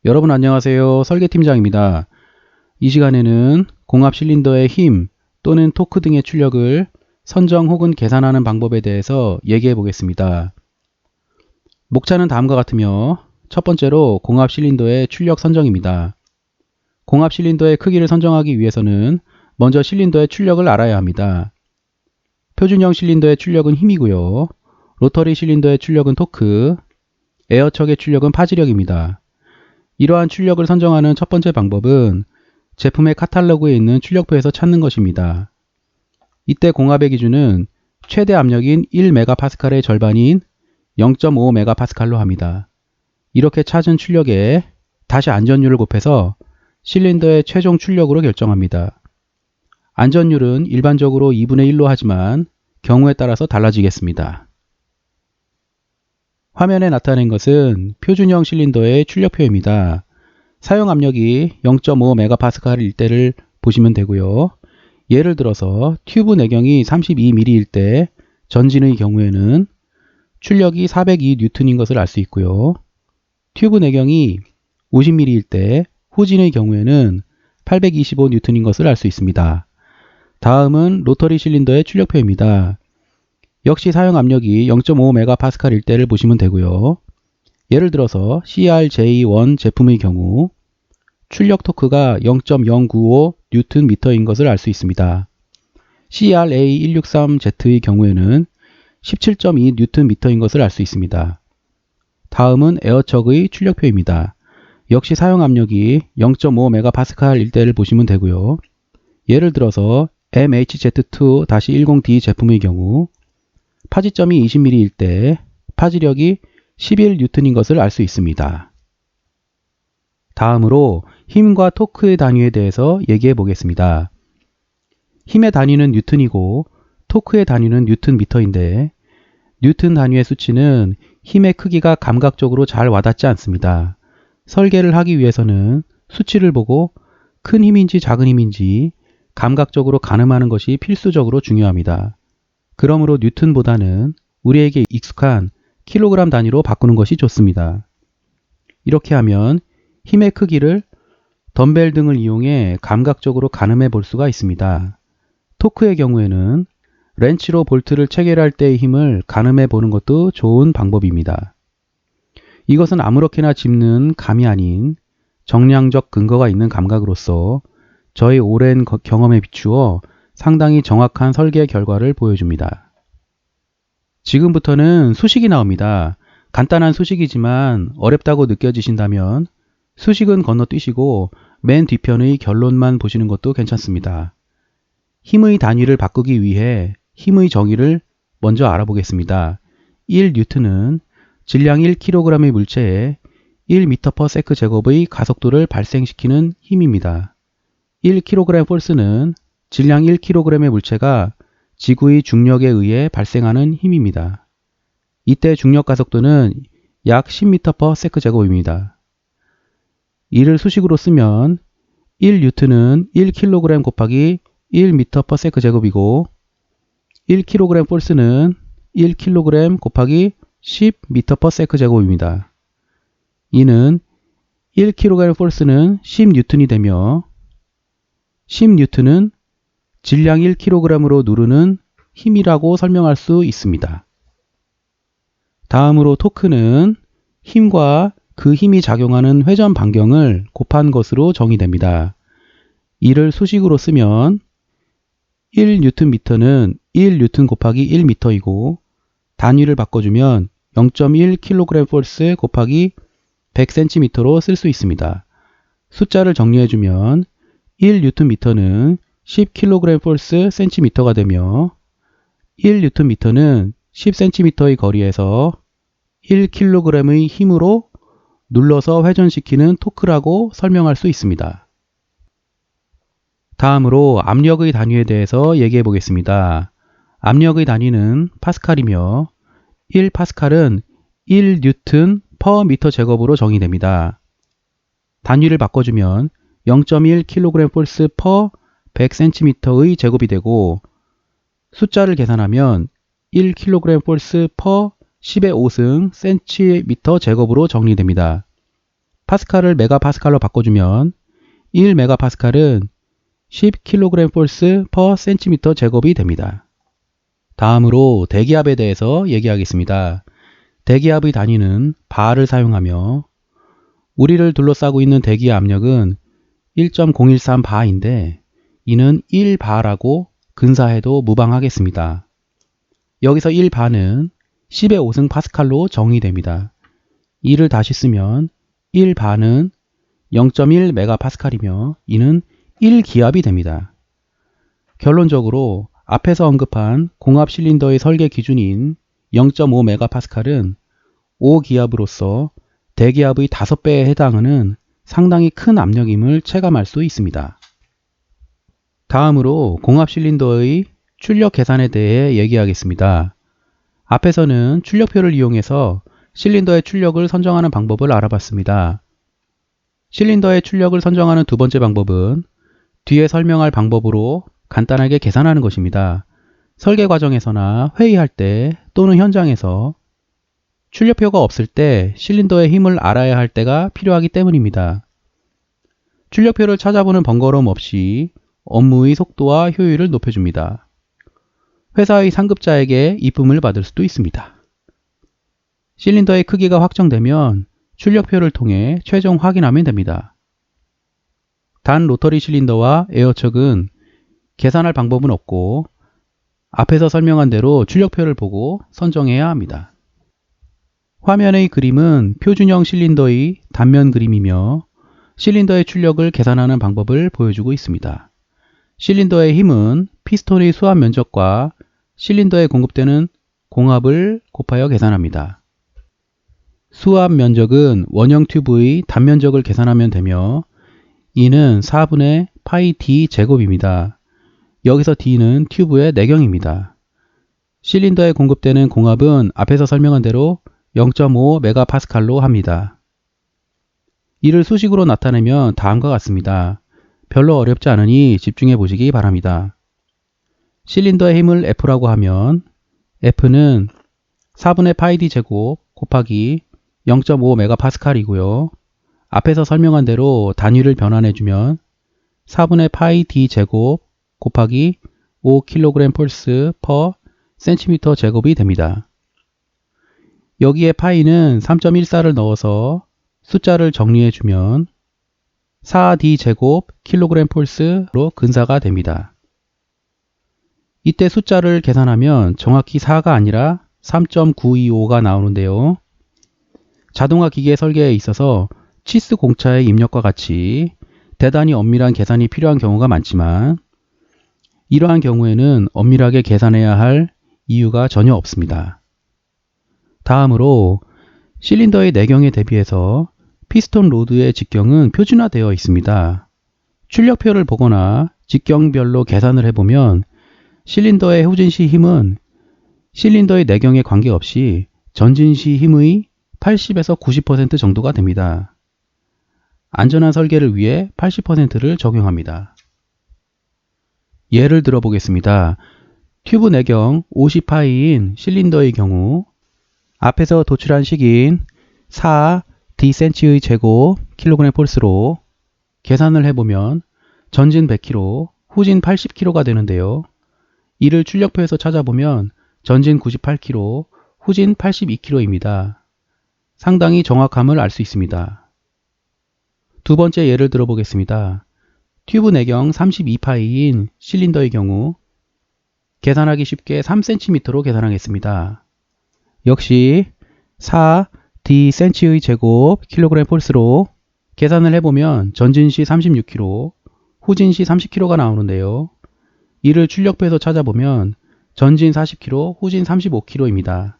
여러분 안녕하세요. 설계팀장입니다. 이 시간에는 공합 실린더의 힘 또는 토크 등의 출력을 선정 혹은 계산하는 방법에 대해서 얘기해 보겠습니다. 목차는 다음과 같으며 첫 번째로 공합 실린더의 출력 선정입니다. 공합 실린더의 크기를 선정하기 위해서는 먼저 실린더의 출력을 알아야 합니다. 표준형 실린더의 출력은 힘이고요. 로터리 실린더의 출력은 토크, 에어척의 출력은 파지력입니다. 이러한 출력을 선정하는 첫 번째 방법은 제품의 카탈로그에 있는 출력표에서 찾는 것입니다. 이때 공합의 기준은 최대 압력인 1MPa의 절반인 0.5MPa로 합니다. 이렇게 찾은 출력에 다시 안전율을 곱해서 실린더의 최종 출력으로 결정합니다. 안전율은 일반적으로 2분의 1로 하지만 경우에 따라서 달라지겠습니다. 화면에 나타낸 것은 표준형 실린더의 출력표입니다. 사용 압력이 0.5MPa일 때를 보시면 되고요. 예를 들어서 튜브 내경이 32mm일 때 전진의 경우에는 출력이 402N인 것을 알 수 있고요. 튜브 내경이 50mm일 때 후진의 경우에는 825N인 것을 알 수 있습니다. 다음은 로터리 실린더의 출력표입니다. 역시 사용 압력이 0.5MPa일 때를 보시면 되고요. 예를 들어서 CRJ1 제품의 경우 출력 토크가 0.095Nm인 것을 알 수 있습니다. CRA163Z의 경우에는 17.2Nm인 것을 알 수 있습니다. 다음은 에어척의 출력표입니다. 역시 사용 압력이 0.5MPa일 때를 보시면 되고요. 예를 들어서 MHZ2-10D 제품의 경우 파지점이 20mm일 때 파지력이 11N인 것을 알 수 있습니다. 다음으로 힘과 토크의 단위에 대해서 얘기해 보겠습니다. 힘의 단위는 뉴턴이고 토크의 단위는 뉴턴미터인데 뉴턴 단위의 수치는 힘의 크기가 감각적으로 잘 와닿지 않습니다. 설계를 하기 위해서는 수치를 보고 큰 힘인지 작은 힘인지 감각적으로 가늠하는 것이 필수적으로 중요합니다. 그러므로 뉴턴보다는 우리에게 익숙한 킬로그램 단위로 바꾸는 것이 좋습니다. 이렇게 하면 힘의 크기를 덤벨 등을 이용해 감각적으로 가늠해 볼 수가 있습니다. 토크의 경우에는 렌치로 볼트를 체결할 때의 힘을 가늠해 보는 것도 좋은 방법입니다. 이것은 아무렇게나 짚는 감이 아닌 정량적 근거가 있는 감각으로서 저의 오랜 경험에 비추어 상당히 정확한 설계 결과를 보여줍니다. 지금부터는 수식이 나옵니다. 간단한 수식이지만 어렵다고 느껴지신다면 수식은 건너뛰시고 맨 뒤편의 결론만 보시는 것도 괜찮습니다. 힘의 단위를 바꾸기 위해 힘의 정의를 먼저 알아보겠습니다. 1N은 질량 1kg의 물체에 1m/s 제곱의 가속도를 발생시키는 힘입니다. 1kg 폴스는 질량 1kg의 물체가 지구의 중력에 의해 발생하는 힘입니다. 이때 중력 가속도는 약 10m/s 제곱입니다. 이를 수식으로 쓰면 1N은 1kg 곱하기 1m/s 제곱이고 1kg 폴스는 1kg 곱하기 10m/s 제곱입니다. 이는 1kg 폴스는 10N이 되며 10N은 질량 1kg으로 누르는 힘이라고 설명할 수 있습니다. 다음으로 토크는 힘과 그 힘이 작용하는 회전 반경을 곱한 것으로 정의됩니다. 이를 수식으로 쓰면 1Nm는 1N 곱하기 1m이고 단위를 바꿔주면 0.1kg 폴스 곱하기 100cm로 쓸 수 있습니다. 숫자를 정리해주면 1Nm는 10kg 폴스 cm가 되며 1Nm는 10cm의 거리에서 1kg의 힘으로 눌러서 회전시키는 토크라고 설명할 수 있습니다. 다음으로 압력의 단위에 대해서 얘기해 보겠습니다. 압력의 단위는 파스칼이며 1파스칼은 1N/m 제곱으로 정의됩니다. 단위를 바꿔주면 0.1kg 폴스 per 100cm의 제곱이 되고 숫자를 계산하면 1kg 폴스 per 10의 5승 cm 제곱으로 정리됩니다. 파스칼을 메가파스칼로 바꿔주면 1메가파스칼은 10kg 폴스 per cm 제곱이 됩니다. 다음으로 대기압에 대해서 얘기하겠습니다. 대기압의 단위는 바를 사용하며 우리를 둘러싸고 있는 대기의 압력은 1.013 바인데 이는 1바라고 근사해도 무방하겠습니다. 여기서 1바는 10의 5승 파스칼로 정의됩니다. 이를 다시 쓰면 1바는 0.1 메가파스칼이며 이는 1기압이 됩니다. 결론적으로 앞에서 언급한 공합 실린더의 설계 기준인 0.5 메가파스칼은 5기압으로서 대기압의 5배에 해당하는 상당히 큰 압력임을 체감할 수 있습니다. 다음으로 공합 실린더의 출력 계산에 대해 얘기하겠습니다. 앞에서는 출력표를 이용해서 실린더의 출력을 선정하는 방법을 알아봤습니다. 실린더의 출력을 선정하는 두 번째 방법은 뒤에 설명할 방법으로 간단하게 계산하는 것입니다. 설계 과정에서나 회의할 때 또는 현장에서 출력표가 없을 때 실린더의 힘을 알아야 할 때가 필요하기 때문입니다. 출력표를 찾아보는 번거로움 없이 업무의 속도와 효율을 높여줍니다. 회사의 상급자에게 이쁨을 받을 수도 있습니다. 실린더의 크기가 확정되면 출력표를 통해 최종 확인하면 됩니다. 단 로터리 실린더와 에어척은 계산할 방법은 없고 앞에서 설명한 대로 출력표를 보고 선정해야 합니다. 화면의 그림은 표준형 실린더의 단면 그림이며 실린더의 출력을 계산하는 방법을 보여주고 있습니다. 실린더의 힘은 피스톤의 수압 면적과 실린더에 공급되는 공압을 곱하여 계산합니다. 수압 면적은 원형 튜브의 단면적을 계산하면 되며 이는 4분의 파이 d 제곱입니다. 여기서 d는 튜브의 내경입니다. 실린더에 공급되는 공압은 앞에서 설명한 대로 0.5 메가파스칼로 합니다. 이를 수식으로 나타내면 다음과 같습니다. 별로 어렵지 않으니 집중해 보시기 바랍니다. 실린더의 힘을 F라고 하면 F는 4분의 파이 d 제곱 곱하기 0.5 메가파스칼이고요. 앞에서 설명한 대로 단위를 변환해주면 4분의 파이 d 제곱 곱하기 5kg 폴스 per cm 제곱이 됩니다. 여기에 파이는 3.14를 넣어서 숫자를 정리해주면 4d 제곱 kg 폴스로 근사가 됩니다. 이때 숫자를 계산하면 정확히 4가 아니라 3.925가 나오는데요. 자동화 기계 설계에 있어서 치스 공차의 입력과 같이 대단히 엄밀한 계산이 필요한 경우가 많지만 이러한 경우에는 엄밀하게 계산해야 할 이유가 전혀 없습니다. 다음으로 실린더의 내경에 대비해서 피스톤 로드의 직경은 표준화되어 있습니다. 출력표를 보거나 직경별로 계산을 해보면 실린더의 후진시 힘은 실린더의 내경에 관계없이 전진시 힘의 80에서 90% 정도가 됩니다. 안전한 설계를 위해 80%를 적용합니다. 예를 들어 보겠습니다. 튜브 내경 50파이인 실린더의 경우 앞에서 도출한 식인 4dcm의 제곱 kg 폴스로 계산을 해보면 전진 100kg, 후진 80kg가 되는데요. 이를 출력표에서 찾아보면 전진 98kg, 후진 82kg입니다. 상당히 정확함을 알 수 있습니다. 두 번째 예를 들어보겠습니다. 튜브 내경 32파이인 실린더의 경우 계산하기 쉽게 3cm로 계산하겠습니다. 역시 4dcm의 제곱 kg 폴스로 계산을 해보면 전진시 36kg, 후진시 30kg가 나오는데요. 이를 출력표에서 찾아보면 전진 40kg, 후진 35kg입니다.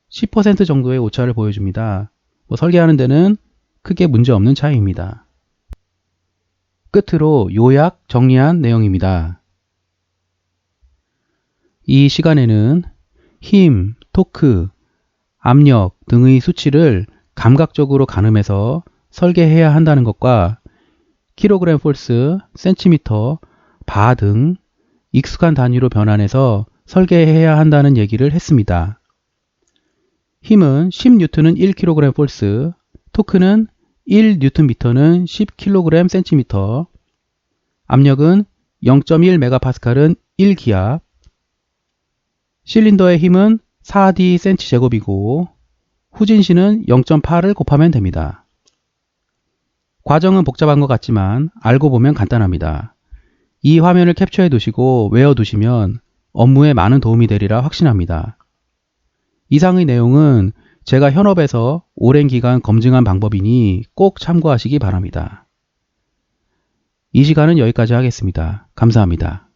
10% 정도의 오차를 보여줍니다. 설계하는 데는 크게 문제없는 차이입니다. 끝으로 요약 정리한 내용입니다. 이 시간에는 힘, 토크, 압력 등의 수치를 감각적으로 가늠해서 설계해야 한다는 것과 킬로그램 폴스, 센티미터, 바 등 익숙한 단위로 변환해서 설계해야 한다는 얘기를 했습니다. 힘은 10N은 1kg 폴스, 토크는 1Nm는 10kg/cm, 압력은 0.1MPa는 1기압, 실린더의 힘은 4dcm제곱이고 후진시는 0.8을 곱하면 됩니다. 과정은 복잡한 것 같지만 알고 보면 간단합니다. 이 화면을 캡처해 두시고 외워 두시면 업무에 많은 도움이 되리라 확신합니다. 이상의 내용은 제가 현업에서 오랜 기간 검증한 방법이니 꼭 참고하시기 바랍니다. 이 시간은 여기까지 하겠습니다. 감사합니다.